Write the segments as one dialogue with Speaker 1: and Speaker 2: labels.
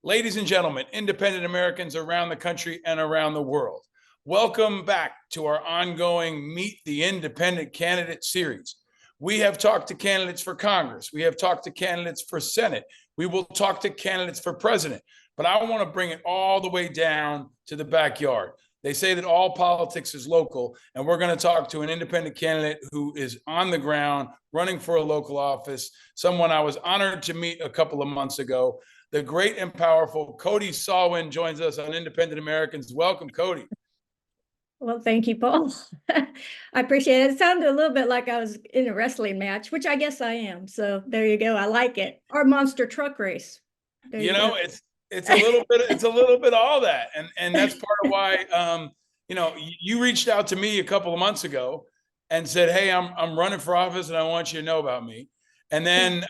Speaker 1: Ladies and gentlemen, independent Americans around the country and around the world, welcome back to our ongoing Meet the Independent Candidate series. We have talked to candidates for Congress. We have talked to candidates for Senate. We will talk to candidates for president. But I want to bring it all the way down to the backyard. They say that all politics is local, and we're going to talk to an independent candidate who is on the ground running for a local office, someone I was honored to meet a couple of months ago. The great and powerful Kodi Sawin joins us on Independent Americans. Welcome, Kodi.
Speaker 2: Well, thank you, Paul. I appreciate it. It sounded a little bit like I was in a wrestling match, which I guess I am. So there you go. I like it. Our monster truck race.
Speaker 1: It's a little bit all that, and that's part of why you reached out to me a couple of months ago and said, "Hey, I'm running for office, and I want you to know about me." And then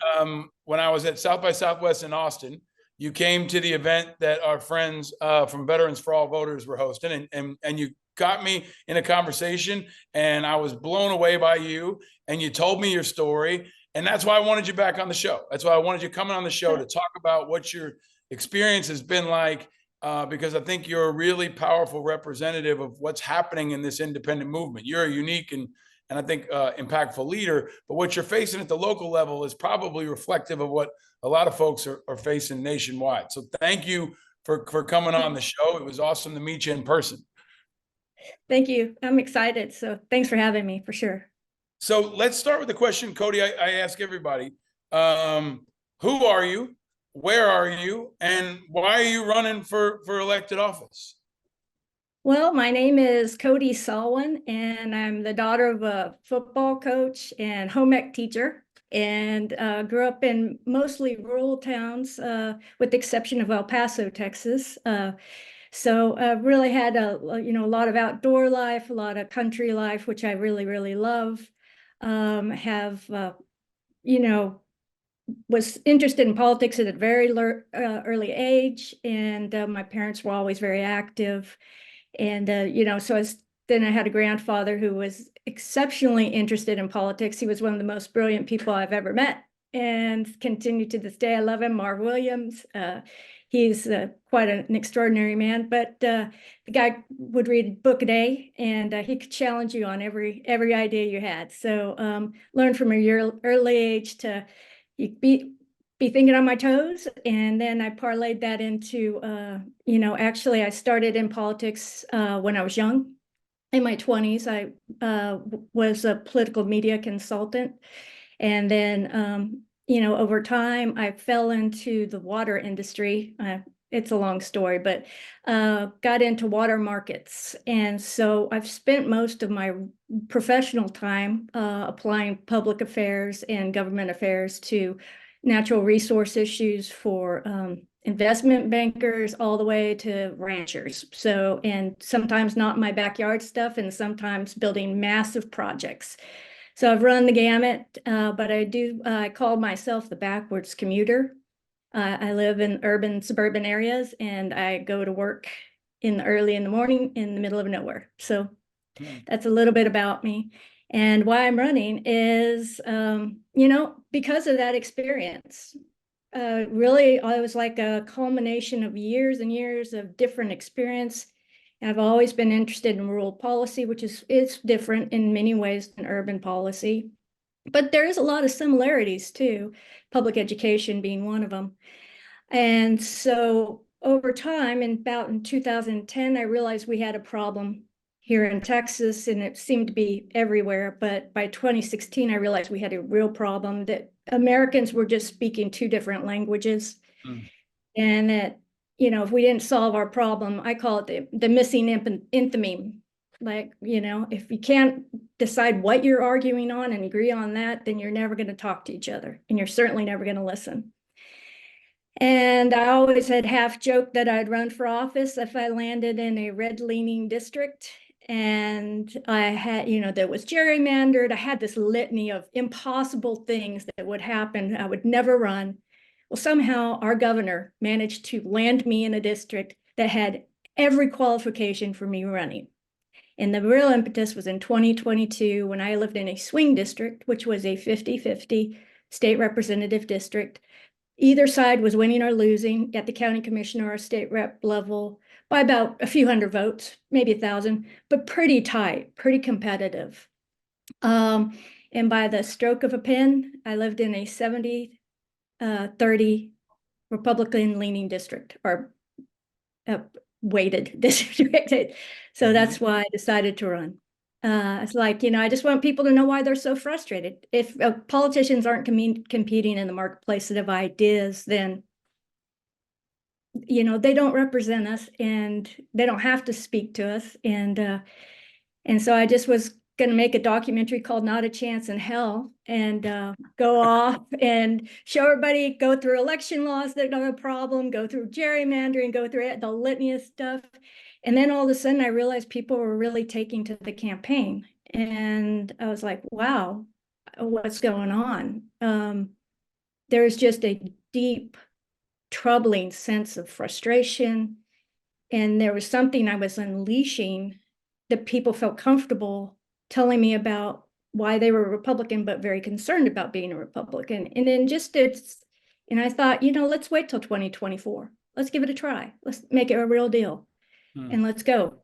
Speaker 1: when I was at South by Southwest in Austin, you came to the event that our friends from Veterans for All Voters were hosting, and you got me in a conversation, and I was blown away by you, and you told me your story, and that's why I wanted you back on the show. That's why I wanted you coming on the show to talk about what your experience has been like, because I think you're a really powerful representative of what's happening in this independent movement. You're a unique and I think impactful leader, but what you're facing at the local level is probably reflective of what a lot of folks are facing nationwide. So thank you for coming on the show. It was awesome to meet you in person.
Speaker 2: Thank you. I'm excited. So thanks for having me, for sure.
Speaker 1: So let's start with the question, Kodi, I ask everybody. Who are you? Where are you? And why are you running for elected office?
Speaker 2: Well, my name is Kodi Sawin, and I'm the daughter of a football coach and home ec teacher, and grew up in mostly rural towns, with the exception of El Paso, Texas. So I've really had a lot of outdoor life, a lot of country life, which I really, really love. Was interested in politics at a very early age, and my parents were always very active. And, then I had a grandfather who was exceptionally interested in politics. He was one of the most brilliant people I've ever met and continue to this day. I love him, Marv Williams. He's quite an extraordinary man, but the guy would read a book a day, and he could challenge you on every idea you had. So learned from a early age to be thinking on my toes. And then I parlayed that into, actually I started in politics when I was young. In my 20s, I was a political media consultant. And then, over time, I fell into the water industry. It's a long story, but got into water markets. And so I've spent most of my professional time applying public affairs and government affairs to natural resource issues for investment bankers all the way to ranchers. So, and sometimes not my backyard stuff, and sometimes building massive projects. So I've run the gamut, but I call myself the backwards commuter. I live in urban, suburban areas, and I go to work early in the morning in the middle of nowhere. So that's a little bit about me. And why I'm running is, because of that experience. Really, I was like a culmination of years and years of different experience. I've always been interested in rural policy, which is different in many ways than urban policy. But there is a lot of similarities too, public education being one of them. And so over time, in 2010, I realized we had a problem here in Texas, and it seemed to be everywhere. But by 2016, I realized we had a real problem, that Americans were just speaking two different languages. And that, if we didn't solve our problem, I call it the missing enthymeme. Like, if you can't decide what you're arguing on and agree on that, then you're never going to talk to each other, and you're certainly never going to listen. And I always had half joked that I'd run for office if I landed in a red-leaning district. And I had, that was gerrymandered. I had this litany of impossible things that would happen. I would never run. Well, somehow our governor managed to land me in a district that had every qualification for me running. And the real impetus was in 2022, when I lived in a swing district, which was a 50-50 state representative district. Either side was winning or losing at the county commissioner or state rep level by about a few hundred votes, maybe 1,000, but pretty tight, pretty competitive. And by the stroke of a pen, I lived in a 70-30 Republican leaning district, or weighted district. So that's why I decided to run. It's like, I just want people to know why they're so frustrated. If politicians aren't competing in the marketplace of ideas, then, they don't represent us and they don't have to speak to us. And so I just was going to make a documentary called Not a Chance in Hell and go off and show everybody, go through election laws that are a problem, go through gerrymandering, go through the litany of stuff. And then all of a sudden I realized people were really taking to the campaign. And I was like, wow, what's going on? There's just a deep, troubling sense of frustration. And there was something I was unleashing that people felt comfortable telling me about why they were a Republican, but very concerned about being a Republican. And then and I thought, let's wait till 2024. Let's give it a try. Let's make it a real deal and let's go.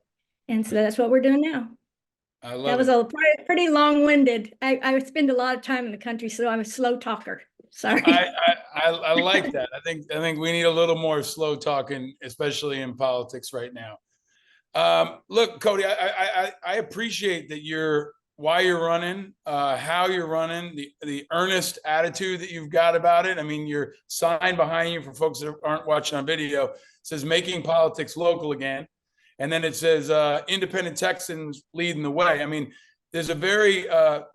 Speaker 2: And so that's what we're doing now.
Speaker 1: I love
Speaker 2: that was a pretty long-winded. I spend a lot of time in the country, so I'm a slow talker. Sorry.
Speaker 1: I like that. I think we need a little more slow talking, especially in politics right now. Look, Kodi, I appreciate that why you're running, how you're running, the earnest attitude that you've got about it. I mean, your sign behind you, for folks that aren't watching on video, says "Making Politics Local Again," and then it says "Independent Texans Leading the Way." I mean, there's a very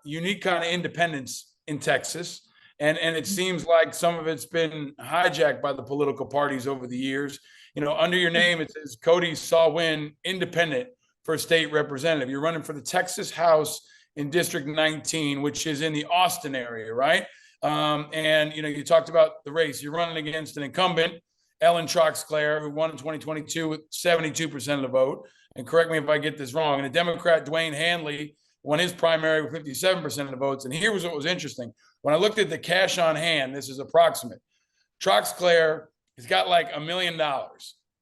Speaker 1: unique kind of independence in Texas. And it seems like some of it's been hijacked by the political parties over the years. Under your name, it says Kodi Sawin, independent for state representative. You're running for the Texas House in District 19, which is in the Austin area, right? And you talked about the race. You're running against an incumbent, Ellen Troxclair, who won in 2022 with 72% of the vote. And correct me if I get this wrong. And a Democrat, Dwayne Hanley, won his primary with 57% of the votes. And here was what was interesting. When I looked at the cash on hand, this is approximate. Troxclair has got like $1 million.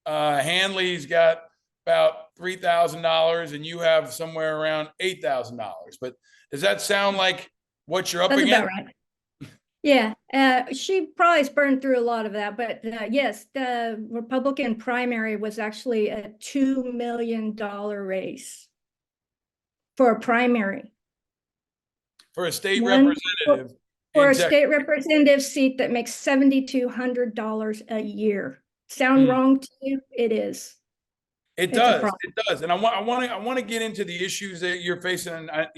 Speaker 1: Hanley's got about $3,000, and you have somewhere around $8,000. But does that sound like what you're up
Speaker 2: That's
Speaker 1: against?
Speaker 2: about right. Yeah, she probably burned through a lot of that, but yes, the Republican primary was actually a $2 million race for a primary.
Speaker 1: For a state representative.
Speaker 2: For a state representative seat that makes $7,200 a year. Sound wrong to you? It is.
Speaker 1: It does. It does. And I want to get into the issues that you're facing. And I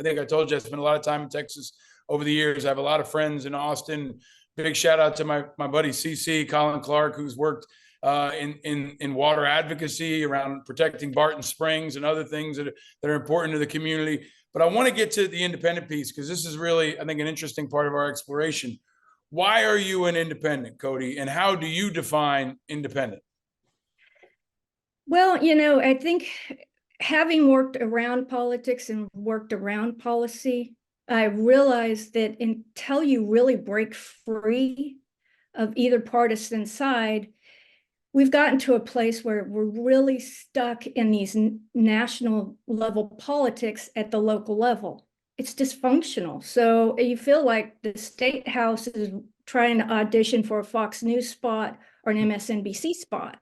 Speaker 1: think I told you I spent a lot of time in Texas over the years. I have a lot of friends in Austin. Big shout out to my buddy CC Colin Clark, who's worked in water advocacy around protecting Barton Springs and other things that are important to the community. But I want to get to the independent piece, because this is really, I think, an interesting part of our exploration. Why are you an independent, Kodi, and how do you define independent?
Speaker 2: Well, I think having worked around politics and worked around policy, I realized that until you really break free of either partisan side, we've gotten to a place where we're really stuck in these national level politics at the local level. It's dysfunctional. So you feel like the state house is trying to audition for a Fox News spot or an MSNBC spot,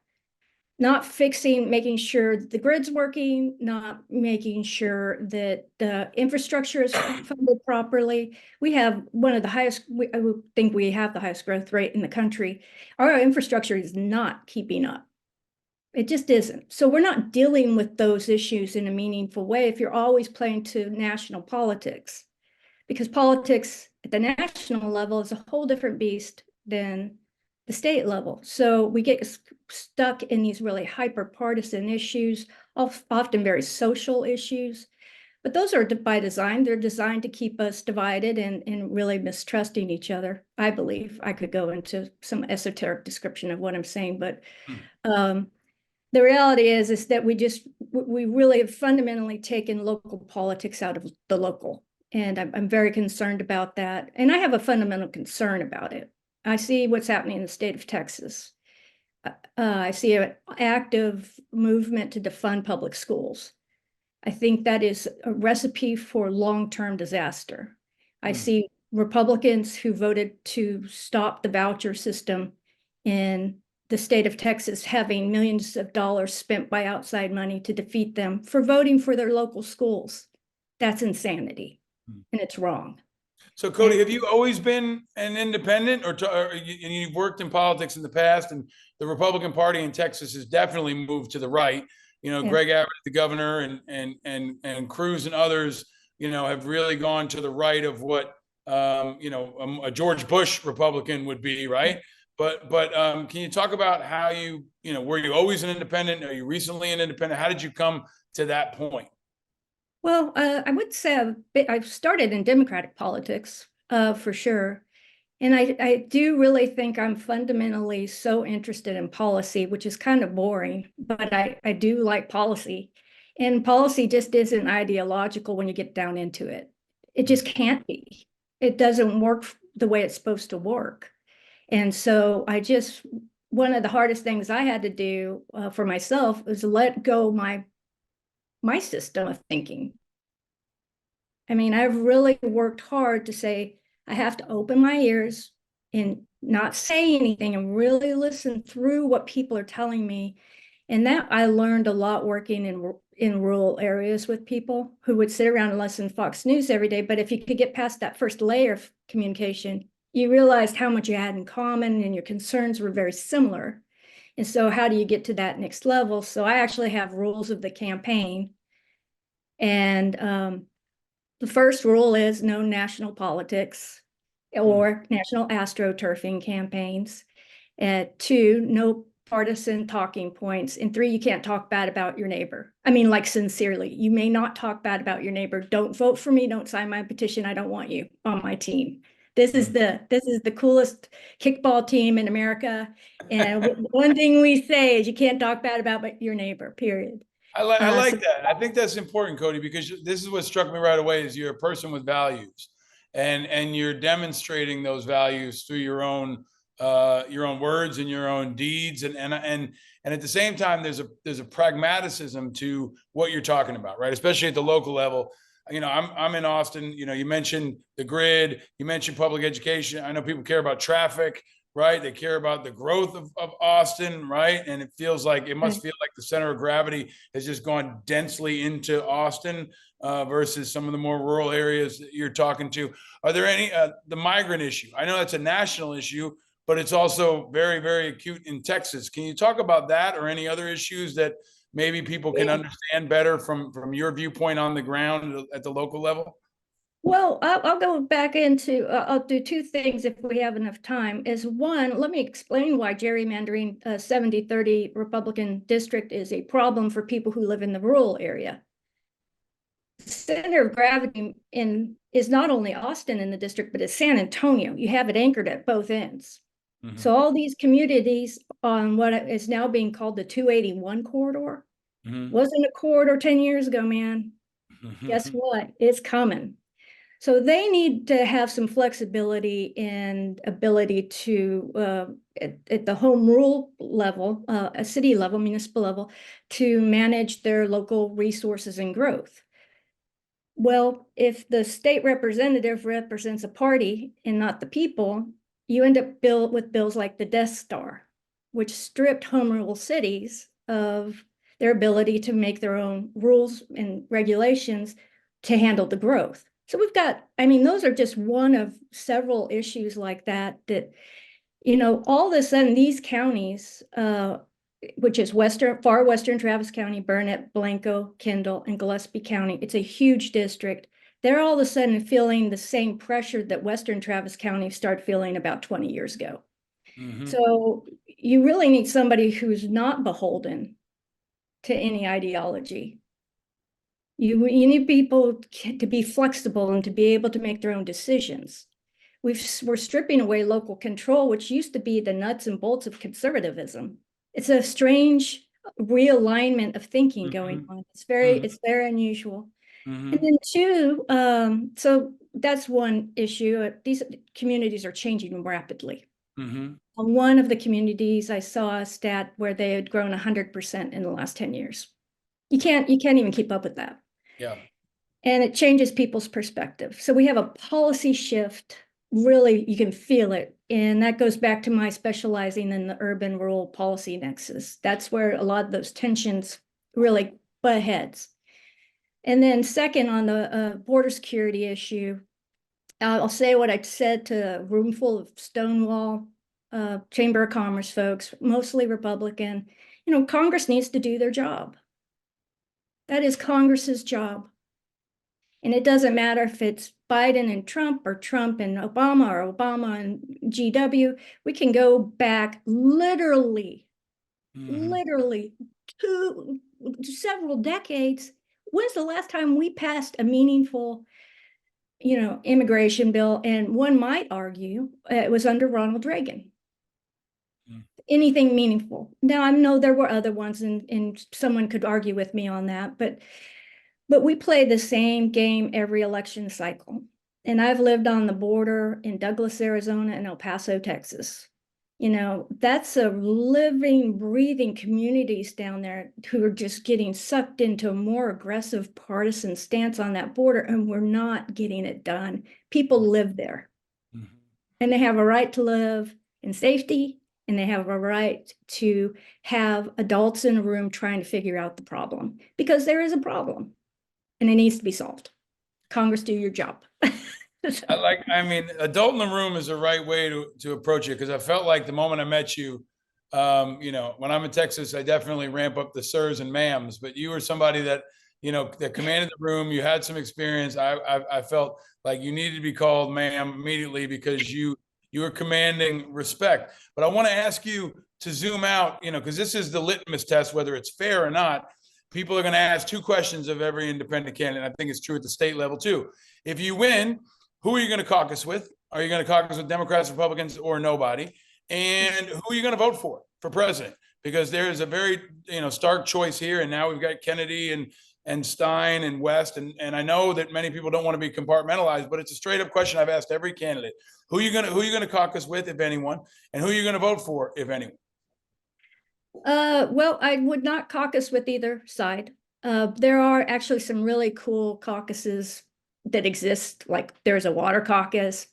Speaker 2: not making sure that the grid's working, not making sure that the infrastructure is funded properly. We have one of the highest, I think we have the highest growth rate in the country. Our infrastructure is not keeping up. It just isn't. So we're not dealing with those issues in a meaningful way if you're always playing to national politics, because politics at the national level is a whole different beast than the state level. So we get stuck in these really hyper partisan issues, often very social issues, but those are by design. They're designed to keep us divided and really mistrusting each other. I believe I could go into some esoteric description of what I'm saying, but the reality is that we really have fundamentally taken local politics out of the local. And I'm very concerned about that. And I have a fundamental concern about it. I see what's happening in the state of Texas. I see an active movement to defund public schools. I think that is a recipe for long-term disaster. I
Speaker 1: Hmm.
Speaker 2: see Republicans who voted to stop the voucher system in the state of Texas having millions of dollars spent by outside money to defeat them for voting for their local schools. That's insanity, and it's wrong.
Speaker 1: So,
Speaker 2: And
Speaker 1: Kodi, have you always been an independent, and you've worked in politics in the past, and the Republican Party in Texas has definitely moved to the right. You know,
Speaker 2: yeah,
Speaker 1: Greg Abbott, the governor, and Cruz and others, have really gone to the right of what a George Bush Republican would be, right? But can you talk about how were you always an independent? Are you recently an independent? How did you come to that point?
Speaker 2: well, I would say I've started in Democratic politics, for sure. And I do really think I'm fundamentally so interested in policy, which is kind of boring, but I do like policy. And policy just isn't ideological when you get down into it. It just can't be. It doesn't work the way it's supposed to work. And so one of the hardest things I had to do for myself was let go my system of thinking. I mean, I've really worked hard to say, I have to open my ears and not say anything and really listen through what people are telling me. And that I learned a lot working in rural areas with people who would sit around and listen to Fox News every day. But if you could get past that first layer of communication, you realized how much you had in common and your concerns were very similar. And so how do you get to that next level? So I actually have rules of the campaign. And the first rule is no national politics or national astroturfing campaigns. Two, no partisan talking points. And three, you can't talk bad about your neighbor. I mean, like sincerely, you may not talk bad about your neighbor. Don't vote for me. Don't sign my petition. I don't want you on my team. This is the coolest kickball team in America. And one thing we say is you can't talk bad about your neighbor, period.
Speaker 1: I
Speaker 2: So
Speaker 1: like that. I think that's important, Kodi, because this is what struck me right away is you're a person with values, and you're demonstrating those values through your own words and your own deeds, and at the same time there's a pragmaticism to what you're talking about, right? Especially at the local level. I'm in Austin. You mentioned the grid, you mentioned public education. I know people care about traffic, right? They care about the growth of Austin, right? And it must feel like the center of gravity has just gone densely into Austin versus some of the more rural areas that you're talking to. Are there the migrant issue? I know that's a national issue, but it's also very, very acute in Texas. Can you talk about that or any other issues that maybe people can
Speaker 2: yeah.
Speaker 1: understand better from your viewpoint on the ground at the local level?
Speaker 2: Well, I'll go back into, I'll do two things if we have enough time. Is one, let me explain why gerrymandering a 70-30 Republican district is a problem for people who live in the rural area. The center of gravity is not only Austin in the district, but it's San Antonio. You have it anchored at both ends.
Speaker 1: Mm-hmm.
Speaker 2: So all these communities on what is now being called the 281 corridor
Speaker 1: Mm-hmm.
Speaker 2: wasn't a corridor 10 years ago, man. Guess
Speaker 1: Mm-hmm.
Speaker 2: what? It's coming. So they need to have some flexibility and ability to, at the home rule level, a city level, municipal level, to manage their local resources and growth. Well, if the state representative represents a party and not the people, you end up with bills like the Death Star, which stripped home rule cities of their ability to make their own rules and regulations to handle the growth. So I mean, those are just one of several issues like that, all of a sudden these counties, which is far western Travis County, Burnett, Blanco, Kendall, and Gillespie County. It's a huge district. They're all of a sudden feeling the same pressure that western Travis County started feeling about 20 years ago.
Speaker 1: Mm-hmm.
Speaker 2: So you really need somebody who's not beholden to any ideology. You need people to be flexible and to be able to make their own decisions. We're stripping away local control, which used to be the nuts and bolts of conservatism. It's a strange realignment of thinking going on. It's very unusual. And
Speaker 1: Mm-hmm.
Speaker 2: then two, so that's one issue. These communities are changing rapidly.
Speaker 1: Mm-hmm.
Speaker 2: One of the communities I saw a stat where they had grown 100% in the last 10 years. You can't even keep up with that.
Speaker 1: Yeah.
Speaker 2: And it changes people's perspective. So we have a policy shift. Really, you can feel it. And that goes back to my specializing in the urban rural policy nexus. That's where a lot of those tensions really butt heads. And then second, on the border security issue, I'll say what I said to a room full of Stonewall Chamber of Commerce folks, mostly Republican. You know, Congress needs to do their job. That is Congress's job. And it doesn't matter if it's Biden and Trump or Trump and Obama or Obama and GW. We can go back literally to several decades. When's the last time we passed a meaningful, immigration bill? And one might argue it was under Ronald Reagan. Anything meaningful. Now, I know there were other ones, and someone could argue with me on that, but we play the same game every election cycle. And I've lived on the border in Douglas, Arizona, and El Paso, Texas. That's a living, breathing communities down there who are just getting sucked into a more aggressive partisan stance on that border, and we're not getting it done. People live there, and they have a right to live in safety, and they have a right to have adults in a room trying to figure out the problem, because there is a problem and it needs to be solved. Congress, do your job.
Speaker 1: Adult in the room is the right way to approach it, because I felt like the moment I met you, when I'm in Texas, I definitely ramp up the sirs and ma'ams, but you were somebody that, that commanded the room. You had some experience. I felt like you needed to be called ma'am immediately, because you were commanding respect. But I want to ask you to zoom out, because this is the litmus test, whether it's fair or not. People are going to ask two questions of every independent candidate. I think it's true at the state level too. If you win, who are you going to caucus with? Are you going to caucus with Democrats, Republicans, or nobody? And who are you going to vote for president? Because there is a very, stark choice here. And now we've got Kennedy and Stein and West. And I know that many people don't want to be compartmentalized, but it's a straight up question I've asked every candidate. Who are you going to caucus with, if anyone? And who are you going to vote for, if anyone?
Speaker 2: Well, I would not caucus with either side. There are actually some really cool caucuses that exist. Like there's a water caucus.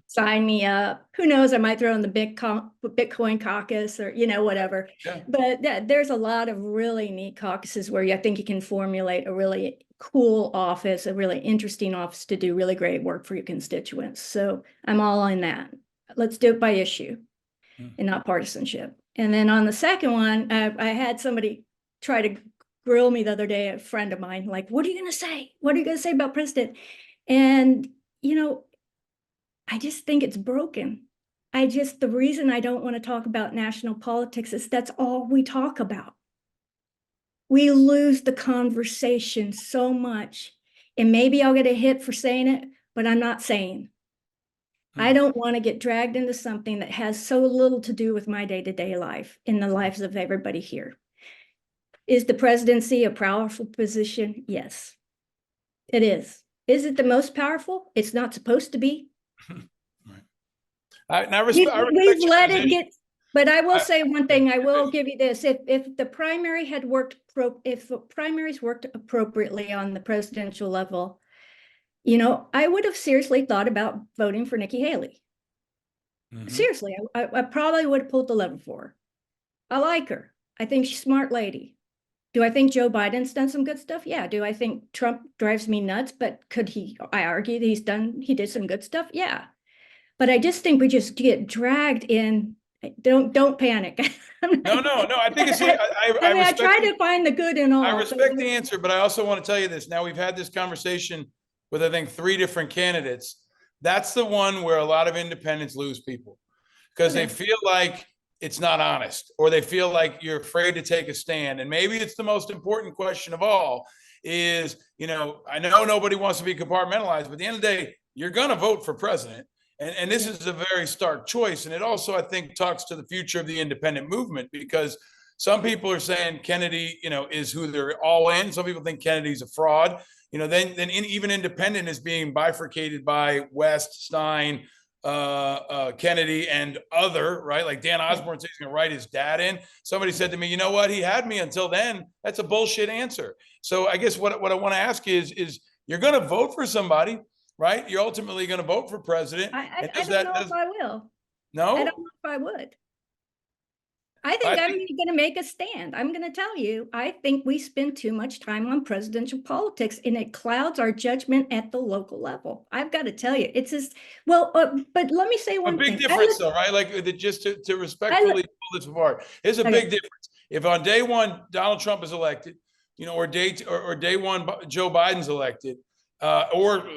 Speaker 2: Sign me up. Who knows? I might throw in the Bitcoin caucus or, whatever.
Speaker 1: Yeah.
Speaker 2: But there's a lot of really neat caucuses where I think you can formulate a really cool office, a really interesting office to do really great work for your constituents. So I'm all in that. Let's do it by issue and not partisanship. And then on the second one, I had somebody try to grill me the other day, a friend of mine, like, what are you going to say? What are you going to say about president? And, I just think it's broken. The reason I don't want to talk about national politics is that's all we talk about. We lose the conversation so much. And maybe I'll get a hit for saying it, but I'm not saying. I don't want to get dragged into something that has so little to do with my day-to-day life in the lives of everybody here. Is the presidency a powerful position? Yes, it is. Is it the most powerful? It's not supposed to be. We've let it get, but I will say one thing. I will give you this: if the primary had worked, if primaries worked appropriately on the presidential level, I would have seriously thought about voting for Nikki Haley. Seriously, I probably would have pulled the lever for her. I like her. I think she's a smart lady. Do I think Joe Biden's done some good stuff? Yeah. Do I think Trump drives me nuts? But I argue that he did some good stuff? Yeah. But I just think we just get dragged in. Don't panic.
Speaker 1: No. I think it's.
Speaker 2: I try to find the good in all.
Speaker 1: I respect the answer, but I also want to tell you this. Now we've had this conversation with, I think, 3 different candidates. That's the one where a lot of independents lose people, because they feel like it's not honest, or they feel like you're afraid to take a stand. And maybe it's the most important question of all is, I know nobody wants to be compartmentalized, but at the end of the day, you're going to vote for president. And this is a very stark choice. And it also, I think, talks to the future of the independent movement, because some people are saying Kennedy, is who they're all in. Some people think Kennedy's a fraud. Then even independent is being bifurcated by West, Stein, Kennedy and other, right? Like Dan Osborne says he's going to write his dad in. Somebody said to me, you know what? He had me until then. That's a bullshit answer. So I guess what I want to ask is you're going to vote for somebody, right? You're ultimately going to vote for president.
Speaker 2: I don't know if I will.
Speaker 1: No?
Speaker 2: I don't know if I would. I think I'm going to make a stand. I'm going to tell you, I think we spend too much time on presidential politics and it clouds our judgment at the local level. I've got to tell you, it's just, well, but let me say one
Speaker 1: thing. A big difference though, right? Like just to respectfully pull this apart. Here's a big difference. If on day one, Donald Trump is elected, or day one, Joe Biden's elected, or,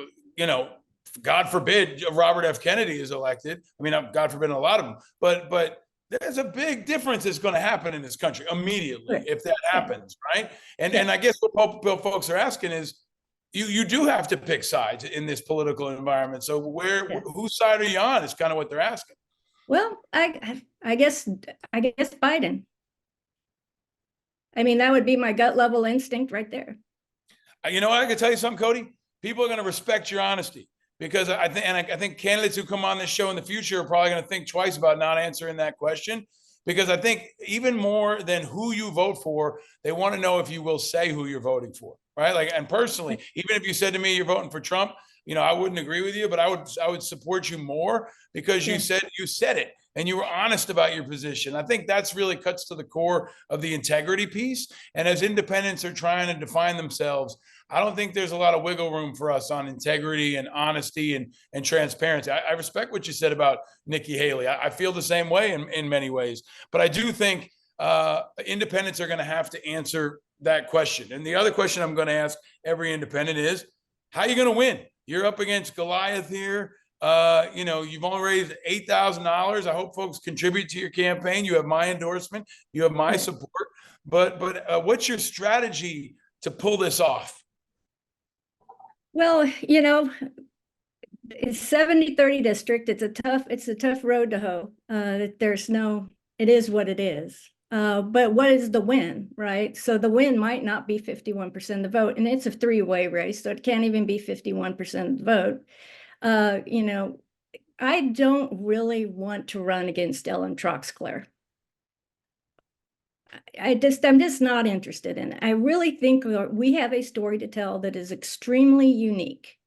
Speaker 1: God forbid, Robert F. Kennedy is elected. I mean, God forbid a lot of them, but there's a big difference that's going to happen in this country immediately if that happens, right? And I guess what folks are asking is, you do have to pick sides in this political environment. So whose side are you on? Is kind of what they're asking.
Speaker 2: Well, I guess Biden. I mean, that would be my gut level instinct right there.
Speaker 1: You know what? I can tell you something, Kodi. People are going to respect your honesty. Because I think candidates who come on this show in the future are probably going to think twice about not answering that question. Because I think even more than who you vote for, they want to know if you will say who you're voting for, right? Like, and personally, even if you said to me you're voting for Trump, I wouldn't agree with you, but I would support you more because you said it and you were honest about your position. I think that's really cuts to the core of the integrity piece. And as independents are trying to define themselves, I don't think there's a lot of wiggle room for us on integrity and honesty and transparency. I respect what you said about Nikki Haley. I feel the same way in many ways, but I do think independents are going to have to answer that question. And the other question I'm going to ask every independent is, how are you going to win? You're up against Goliath here. You've only raised $8,000. I hope folks contribute to your campaign. You have my endorsement. You have my support. But what's your strategy to pull this off?
Speaker 2: Well, it's 70-30 district. It's a tough road to hoe. It is what it is. But what is the win, right? So the win might not be 51% of the vote, and it's a three-way race, so it can't even be 51% of the vote. I don't really want to run against Ellen Troxclair. I'm just not interested in it. I really think we have a story to tell that is extremely unique.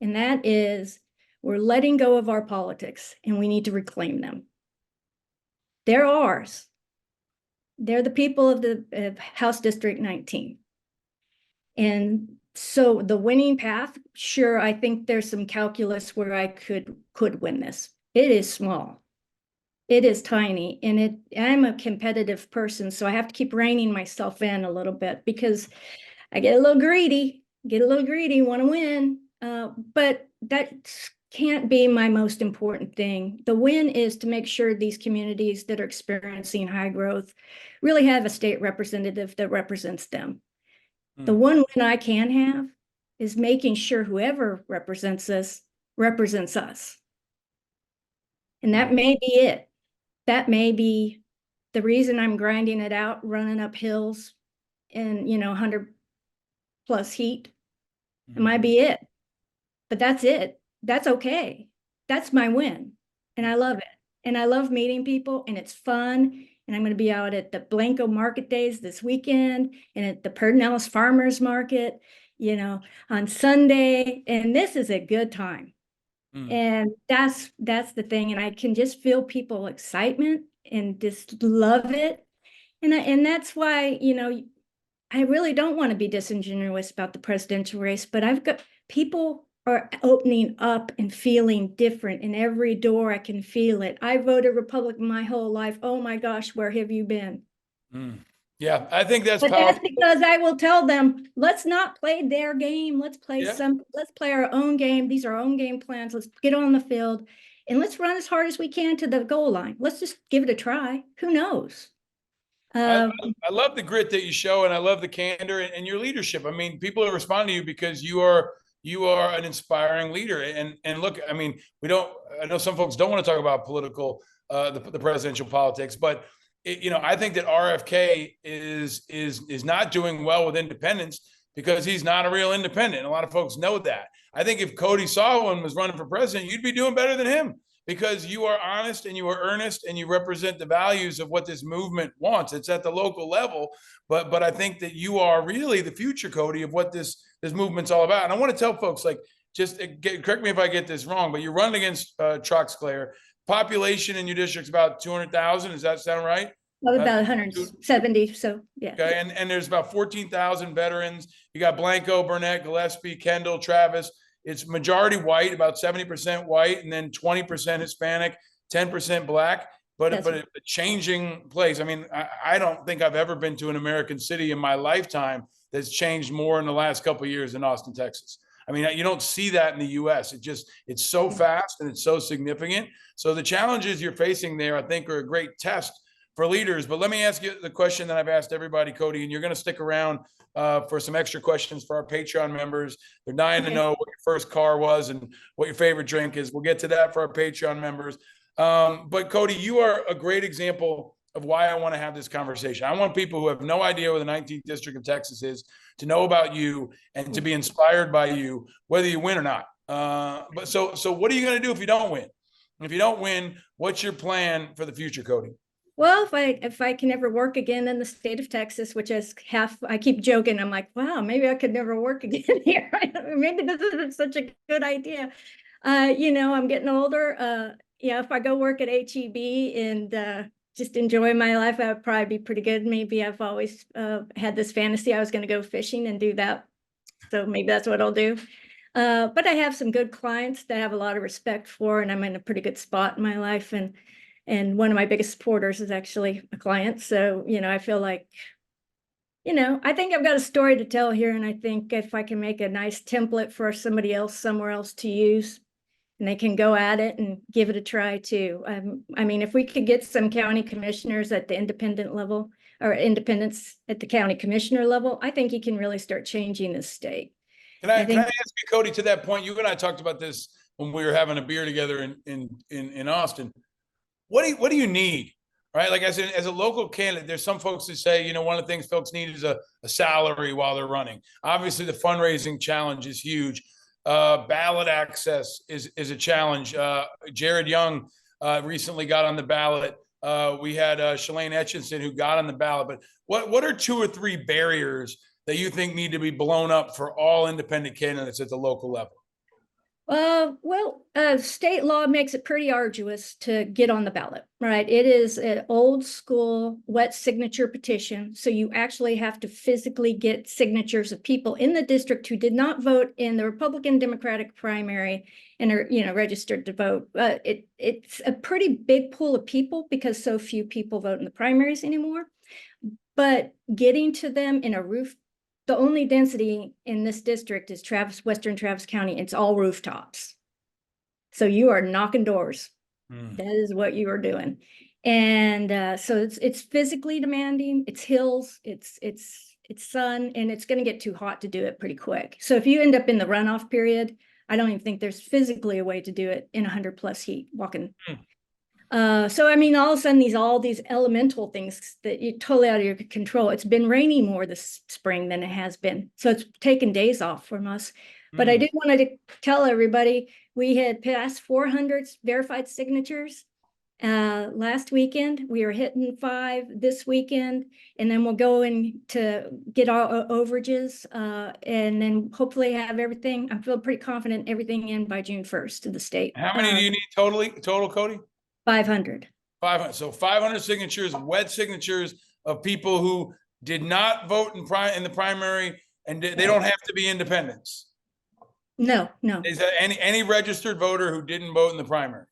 Speaker 2: And that is, we're letting go of our politics and we need to reclaim them. They're ours. They're the people of the House District 19. And so the winning path, sure, I think there's some calculus where I could win this. It is small. It is tiny, and I'm a competitive person, so I have to keep reining myself in a little bit because I get a little greedy, want to win, but that can't be my most important thing. The win is to make sure these communities that are experiencing high growth really have a state representative that represents them. The one win I can have is making sure whoever represents us represents us. And that may be it. That may be the reason I'm grinding it out, running up hills in, 100 plus heat. It might be it, but that's it. That's okay. That's my win. And I love it. And I love meeting people, and it's fun. And I'm going to be out at the Blanco Market Days this weekend and at the Pedernales Farmers Market, on Sunday. And this is a good time. And that's the thing. And I can just feel people excitement and just love it. And that's why, I really don't want to be disingenuous about the presidential race, but I've got people are opening up and feeling different. In every door, I can feel it. I voted Republican my whole life. Oh my gosh, where have you been?
Speaker 1: Yeah, I think that's
Speaker 2: but
Speaker 1: powerful.
Speaker 2: That's because I will tell them, let's not play their game. Let's play let's play our own game. These are our own game plans. Let's get on the field and let's run as hard as we can to the goal line. Let's just give it a try. Who knows?
Speaker 1: I love the grit that you show, and I love the candor and your leadership. I mean, people are responding to you because you are an inspiring leader. And look, I mean, I know some folks don't want to talk about political, the presidential politics, but I think that RFK is not doing well with independents because he's not a real independent. A lot of folks know that. I think if Kodi Sawin was running for president, you'd be doing better than him because you are honest and you are earnest and you represent the values of what this movement wants. It's at the local level, but I think that you are really the future, Kodi, of what this movement's all about. And I want to tell folks, like, just correct me if I get this wrong, but you're running against Troxclair. Population in your district's about 200,000. Does that sound right?
Speaker 2: Well, about 170, so yeah.
Speaker 1: Okay, and there's about 14,000 veterans. You got Blanco, Burnett, Gillespie, Kendall, Travis. It's majority white, about 70% white, and then 20% Hispanic, 10% black. But a changing place. I mean, I don't think I've ever been to an American city in my lifetime that's changed more in the last couple of years than Austin, Texas. I mean, you don't see that in the US. It's so fast and it's so significant. So the challenges you're facing there, I think, are a great test for leaders. But let me ask you the question that I've asked everybody, Kodi, and you're going to stick around for some extra questions for our Patreon members. They're dying to know what your first car was and what your favorite drink is. We'll get to that for our Patreon members. But Kodi, you are a great example of why I want to have this conversation. I want people who have no idea where the 19th district of Texas is to know about you and to be inspired by you, whether you win or not. But so what are you going to do if you don't win? If you don't win, what's your plan for the future, Kodi?
Speaker 2: Well, if I can ever work again in the state of Texas, which is I keep joking, I'm like, wow, maybe I could never work again here. Maybe this isn't such a good idea. I'm getting older. If I go work at HEB and just enjoy my life, I would probably be pretty good. Maybe I've always had this fantasy I was going to go fishing and do that. So maybe that's what I'll do. But I have some good clients that I have a lot of respect for, and I'm in a pretty good spot in my life. And one of my biggest supporters is actually a client. So, I feel like, I think I've got a story to tell here. And I think if I can make a nice template for somebody else somewhere else to use, and they can go at it and give it a try too. I mean, if we could get some county commissioners at the independent level or independents at the county commissioner level, I think you can really start changing this state.
Speaker 1: Can I ask you, Kodi, to that point? You and I talked about this when we were having a beer together in Austin. What do you need, right? Like as a local candidate, there's some folks that say, one of the things folks need is a salary while they're running. Obviously, the fundraising challenge is huge. Ballot access is a challenge. Jared Young recently got on the ballot. We had Shalane Etchinson who got on the ballot. But what are 2 or 3 barriers that you think need to be blown up for all independent candidates at the local level?
Speaker 2: State law makes it pretty arduous to get on the ballot, right? It is an old school wet signature petition. So you actually have to physically get signatures of people in the district who did not vote in the Republican Democratic primary and are, registered to vote. It's a pretty big pool of people because so few people vote in the primaries anymore. But getting to them in the only density in this district is Western Travis County. It's all rooftops. So you are knocking doors. That is what you are doing. And so it's physically demanding. It's hills, it's sun, and it's going to get too hot to do it pretty quick. So if you end up in the runoff period, I don't even think there's physically a way to do it in 100+ heat walking. So I mean, all of a sudden, all these elemental things that you're totally out of your control. It's been raining more this spring than it has been, so it's taken days off from us. But I did want to tell everybody we had passed 400 verified signatures last weekend. We are hitting 5 this weekend, and then we'll go in to get our overages, and then hopefully have everything. I feel pretty confident everything in by June 1st to the state.
Speaker 1: How many do you need total, Kodi?
Speaker 2: 500.
Speaker 1: 500. So 500 signatures, wet signatures of people who did not vote in the primary, and they don't have to be independents.
Speaker 2: No.
Speaker 1: Is that any registered voter who didn't vote in the primary?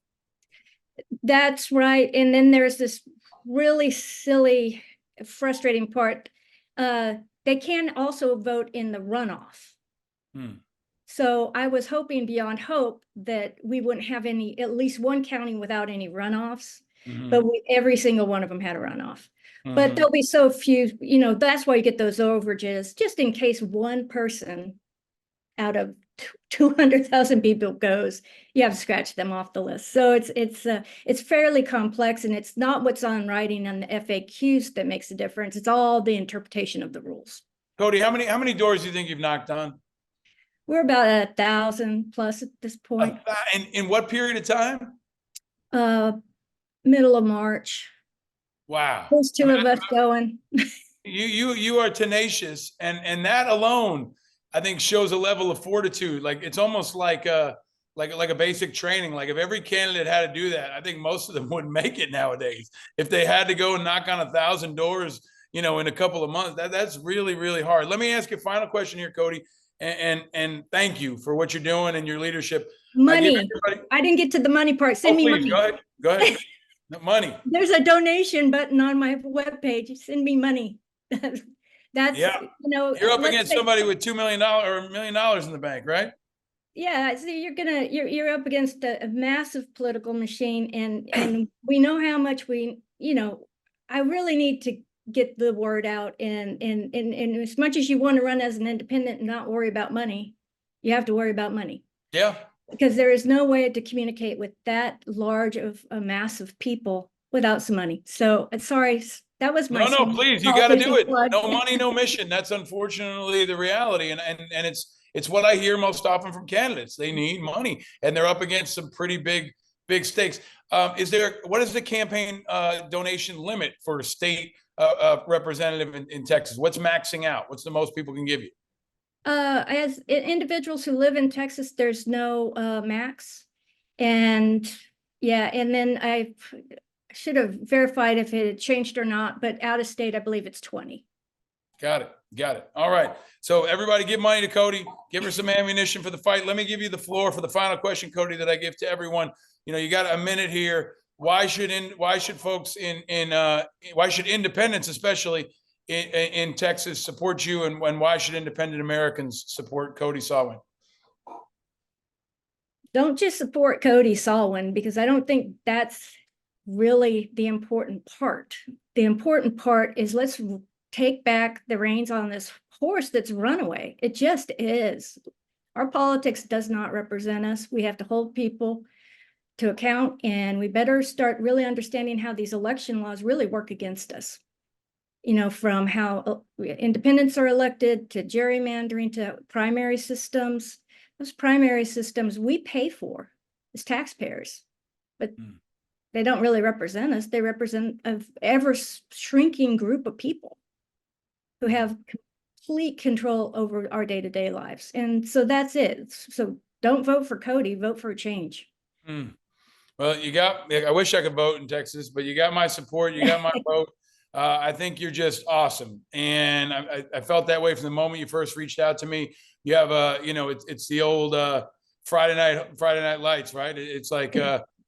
Speaker 2: That's right. And then there's this really silly, frustrating part. They can also vote in the runoff. So I was hoping beyond hope that we wouldn't have at least one county without any runoffs, but every single one of them had a runoff. But there'll be so few, that's why you get those overages, just in case one person out of 200,000 people goes, you have to scratch them off the list. So it's fairly complex, and it's not what's on writing on the FAQs that makes a difference. It's all the interpretation of the rules.
Speaker 1: Kodi, how many doors do you think you've knocked on?
Speaker 2: We're about 1,000 plus at this point.
Speaker 1: In what period of time?
Speaker 2: Uh, Middle of March.
Speaker 1: Wow.
Speaker 2: There's
Speaker 1: I
Speaker 2: two
Speaker 1: mean,
Speaker 2: of us going.
Speaker 1: you are tenacious, and that alone, I think, shows a level of fortitude. Like it's almost like a basic training. Like if every candidate had to do that, I think most of them wouldn't make it nowadays. If they had to go and knock on 1,000 doors, in a couple of months, that's really, really hard. Let me ask you a final question here, Kodi, and thank you for what you're doing and your leadership.
Speaker 2: Money. I didn't get to the money part. Send me
Speaker 1: please,
Speaker 2: money.
Speaker 1: Go ahead. Money.
Speaker 2: There's a donation button on my webpage. Send me money. That's,
Speaker 1: yeah. You're up against somebody with $2 million or $1 million in the bank, right?
Speaker 2: Yeah, so you're up against a massive political machine, and we know how much I really need to get the word out, and as much as you want to run as an independent and not worry about money, you have to worry about money.
Speaker 1: Yeah.
Speaker 2: Because there is no way to communicate with that large of a mass of people without some money. So sorry, that was my
Speaker 1: no, please, you got to do it.
Speaker 2: plug.
Speaker 1: No money, no mission. That's unfortunately the reality, and it's what I hear most often from candidates. They need money, and they're up against some pretty big stakes. What is the campaign donation limit for a state representative in Texas? What's maxing out? What's the most people can give you?
Speaker 2: As individuals who live in Texas, there's no max. And yeah, and then I should have verified if it had changed or not, but out of state, I believe it's 20.
Speaker 1: Got it. All right. So everybody give money to Kodi, give her some ammunition for the fight. Let me give you the floor for the final question, Kodi, that I give to everyone. You got a minute here. Why should folks why should independents, especially in Texas, support you, and why should independent Americans support Kodi Sawin?
Speaker 2: Don't just support Kodi Sawin, because I don't think that's really the important part. The important part is let's take back the reins on this horse that's runaway. It just is. Our politics does not represent us. We have to hold people to account, and we better start really understanding how these election laws really work against us. From how independents are elected to gerrymandering to primary systems. Those primary systems we pay for as taxpayers, but they don't really represent us. They represent an ever shrinking group of people who have complete control over our day-to-day lives. And so that's it. So don't vote for Kodi, vote for a change.
Speaker 1: Well, I wish I could vote in Texas, but you got my support. You got my vote. I think you're just awesome. And I felt that way from the moment you first reached out to me. You have it's the old Friday night lights, right? It's like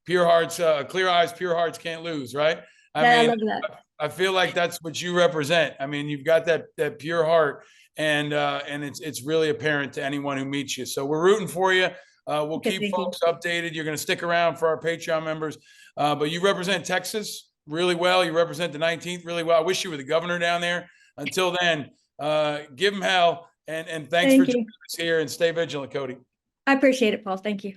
Speaker 1: pure hearts, clear eyes, pure hearts can't lose, right?
Speaker 2: I love that.
Speaker 1: I feel like that's what you represent. I mean, you've got that pure heart, and it's really apparent to anyone who meets you. So we're rooting for you. We'll keep folks updated. You're going to stick around for our Patreon members, but you represent Texas really well. You represent the 19th really well. I wish you were the governor down there. Until then, give them hell, and thanks for joining us here, and stay vigilant, Kodi.
Speaker 2: I appreciate it, Paul. Thank you.